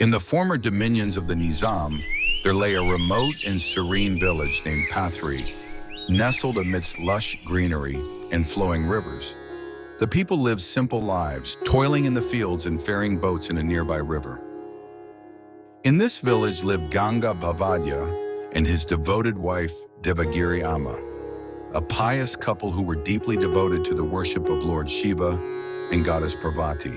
In the former dominions of the Nizam, there lay a remote and serene village named Pathri, nestled amidst lush greenery and flowing rivers. The people lived simple lives, toiling in the fields and ferrying boats in a nearby river. In this village lived Ganga Bhavadya and his devoted wife, Devagiri Amma, a pious couple who were deeply devoted to the worship of Lord Shiva and goddess Parvati.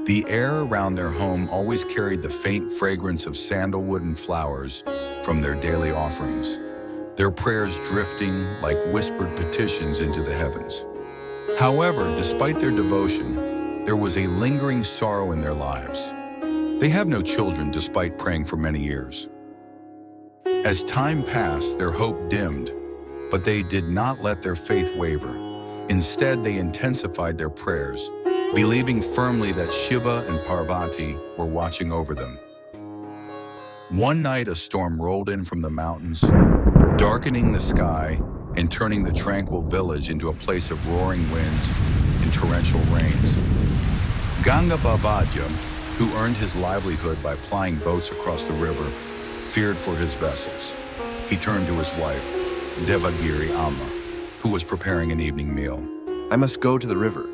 The air around their home always carried the faint fragrance of sandalwood and flowers from their daily offerings, their prayers drifting like whispered petitions into the heavens. However, despite their devotion, there was a lingering sorrow in their lives. They have no children despite praying for many years. As time passed, their hope dimmed, but they did not let their faith waver. Instead, they intensified their prayers, believing firmly that Shiva and Parvati were watching over them. One night, a storm rolled in from the mountains, darkening the sky and turning the tranquil village into a place of roaring winds and torrential rains. Ganga Bhavadya, who earned his livelihood by plying boats across the river, feared for his vessels. He turned to his wife, Devagiri Amma, who was preparing an evening meal. I must go to the river.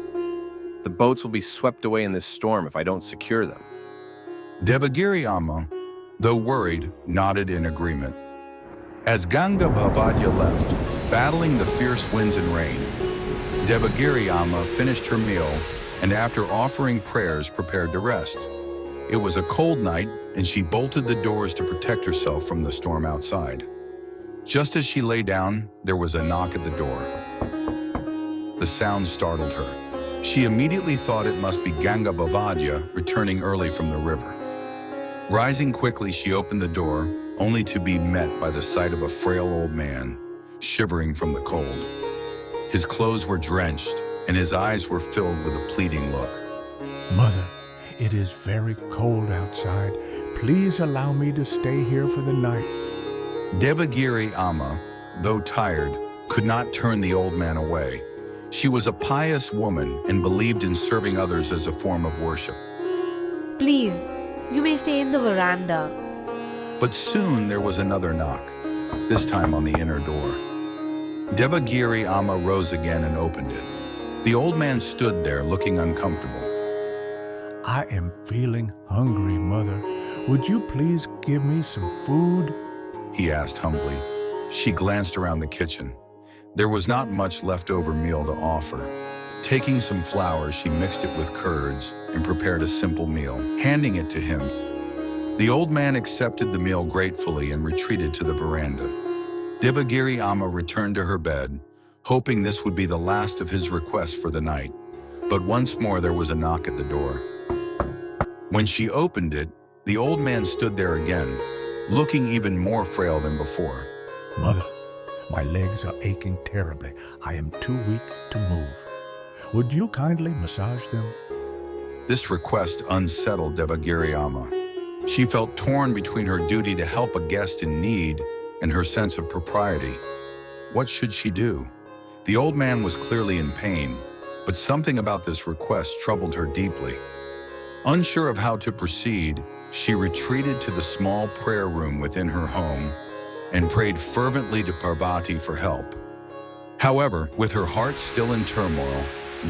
The boats will be swept away in this storm if I don't secure them. Devagiri Amma, though worried, nodded in agreement. As Ganga Bhavadya left, battling the fierce winds and rain, Devagiri Amma finished her meal and after offering prayers prepared to rest. It was a cold night and she bolted the doors to protect herself from the storm outside. Just as she lay down, there was a knock at the door. The sound startled her. She immediately thought it must be Ganga Bhavadya returning early from the river. Rising quickly, she opened the door, only to be met by the sight of a frail old man, shivering from the cold. His clothes were drenched, and his eyes were filled with a pleading look. Mother, it is very cold outside. Please allow me to stay here for the night. Devagiri Amma, though tired, could not turn the old man away. She was a pious woman and believed in serving others as a form of worship. Please, you may stay in the veranda. But soon there was another knock, this time on the inner door. Devagiri Amma rose again and opened it. The old man stood there looking uncomfortable. I am feeling hungry, Mother. Would you please give me some food? He asked humbly. She glanced around the kitchen. There was not much leftover meal to offer. Taking some flour, she mixed it with curds and prepared a simple meal, handing it to him. The old man accepted the meal gratefully and retreated to the veranda. Devagiri Amma returned to her bed, hoping this would be the last of his requests for the night. But once more there was a knock at the door. When she opened it, the old man stood there again, looking even more frail than before. Mother, my legs are aching terribly. I am too weak to move. Would you kindly massage them? This request unsettled Devagiri Amma. She felt torn between her duty to help a guest in need and her sense of propriety. What should she do? The old man was clearly in pain, but something about this request troubled her deeply. Unsure of how to proceed, she retreated to the small prayer room within her home and prayed fervently to Parvati for help. However, with her heart still in turmoil,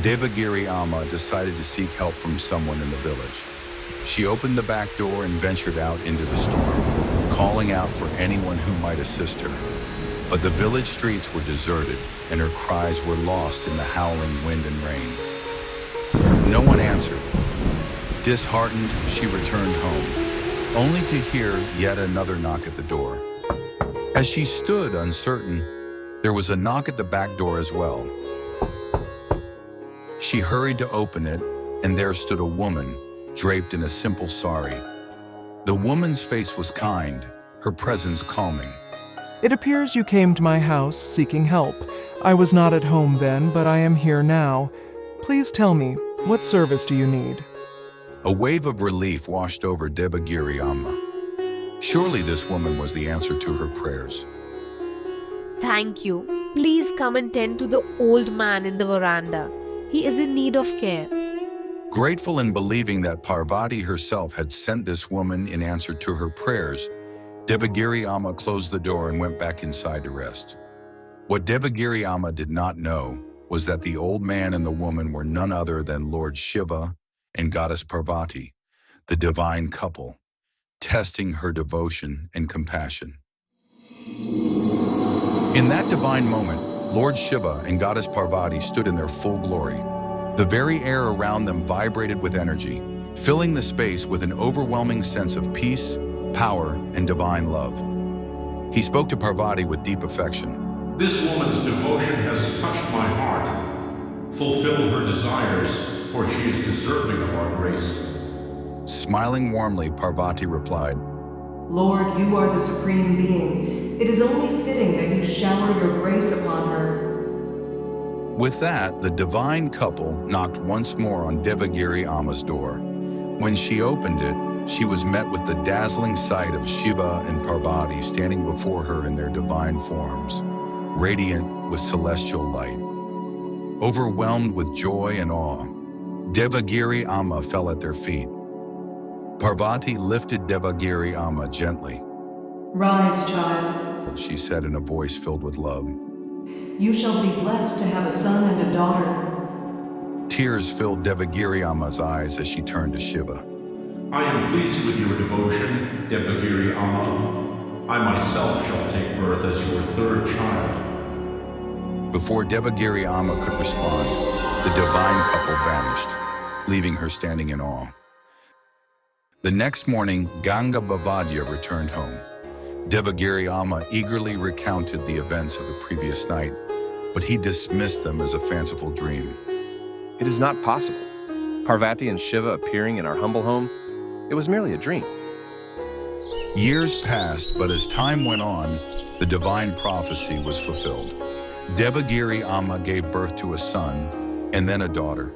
Devagiri Amma decided to seek help from someone in the village. She opened the back door and ventured out into the storm, calling out for anyone who might assist her. But the village streets were deserted, and her cries were lost in the howling wind and rain. No one answered. Disheartened, she returned home, only to hear yet another knock at the door. As she stood uncertain, there was a knock at the back door as well. She hurried to open it, and there stood a woman, draped in a simple sari. The woman's face was kind, her presence calming. It appears you came to my house seeking help. I was not at home then, but I am here now. Please tell me, what service do you need? A wave of relief washed over Devagiri Amma. Surely this woman was the answer to her prayers. Thank you. Please come and tend to the old man in the veranda. He is in need of care. Grateful and believing that Parvati herself had sent this woman in answer to her prayers, Devagiri Amma closed the door and went back inside to rest. What Devagiri Amma did not know was that the old man and the woman were none other than Lord Shiva and Goddess Parvati, the divine couple, testing her devotion and compassion. In that divine moment, Lord Shiva and Goddess Parvati stood in their full glory. The very air around them vibrated with energy, filling the space with an overwhelming sense of peace, power, and divine love. He spoke to Parvati with deep affection. This woman's devotion has touched my heart. Fulfill her desires, for she is deserving of our grace. Smiling warmly, Parvati replied, Lord, you are the supreme being. It is only fitting that you shower your grace upon her. With that, the divine couple knocked once more on Devagiri Amma's door. When she opened it, she was met with the dazzling sight of Shiva and Parvati standing before her in their divine forms, radiant with celestial light. Overwhelmed with joy and awe, Devagiri Amma fell at their feet. Parvati lifted Devagiri Amma gently. Rise, child, She said in a voice filled with love. you shall be blessed to have a son and a daughter. Tears filled Devagiri Amma's eyes as she turned to Shiva. I am pleased with your devotion, Devagiri Amma. I myself shall take birth as your third child. Before Devagiri Amma could respond, the divine couple vanished, leaving her standing in awe. The next morning, Ganga Bhavadya returned home. Devagiri Amma eagerly recounted the events of the previous night, but he dismissed them as a fanciful dream. It is not possible. Parvati and Shiva appearing in our humble home, it was merely a dream. Years passed, but as time went on, the divine prophecy was fulfilled. Devagiri Amma gave birth to a son and then a daughter.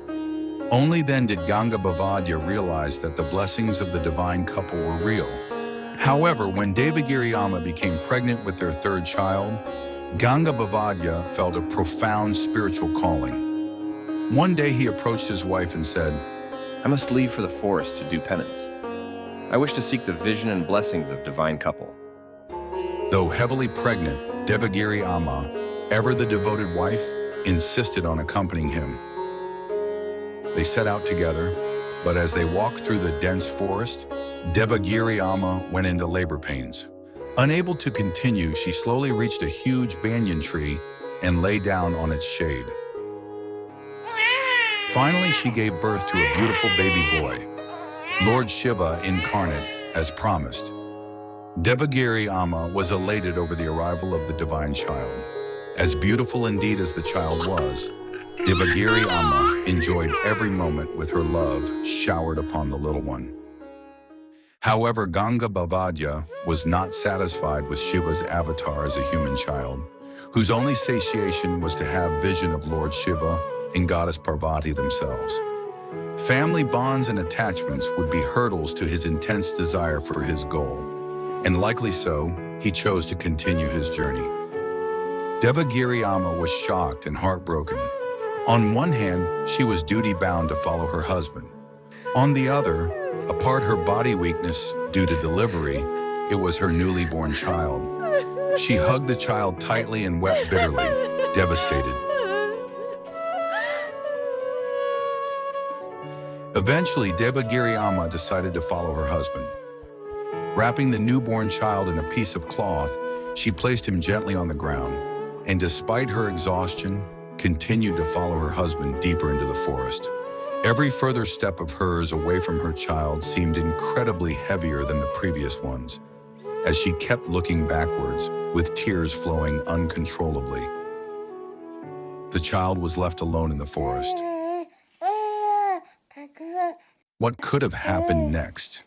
Only then did Ganga Bhavadya realize that the blessings of the divine couple were real. However, when Devagiri Amma became pregnant with their third child, Ganga Bhavadya felt a profound spiritual calling. One day he approached his wife and said, I must leave for the forest to do penance. I wish to seek the vision and blessings of divine couple. Though heavily pregnant, Devagiri Amma, ever the devoted wife, insisted on accompanying him. They set out together, but as they walked through the dense forest, Devagiri Amma went into labor pains. Unable to continue, she slowly reached a huge banyan tree and lay down on its shade. Finally, she gave birth to a beautiful baby boy, Lord Shiva incarnate, as promised. Devagiri Amma was elated over the arrival of the divine child. As beautiful indeed as the child was, Devagiri Amma enjoyed every moment with her love showered upon the little one. However, Ganga Bhavadya was not satisfied with Shiva's avatar as a human child, whose only satiation was to have vision of Lord Shiva and Goddess Parvati themselves. Family bonds and attachments would be hurdles to his intense desire for his goal, and likely so, he chose to continue his journey. Devagiri Amma was shocked and heartbroken. On one hand, she was duty-bound to follow her husband. On the other, apart her body weakness due to delivery, it was her newly born child. She hugged the child tightly and wept bitterly, devastated. Eventually, Devagiri Amma decided to follow her husband. Wrapping the newborn child in a piece of cloth, she placed him gently on the ground, and despite her exhaustion, continued to follow her husband deeper into the forest. Every further step of hers away from her child seemed incredibly heavier than the previous ones, as she kept looking backwards, with tears flowing uncontrollably. The child was left alone in the forest. What could have happened next?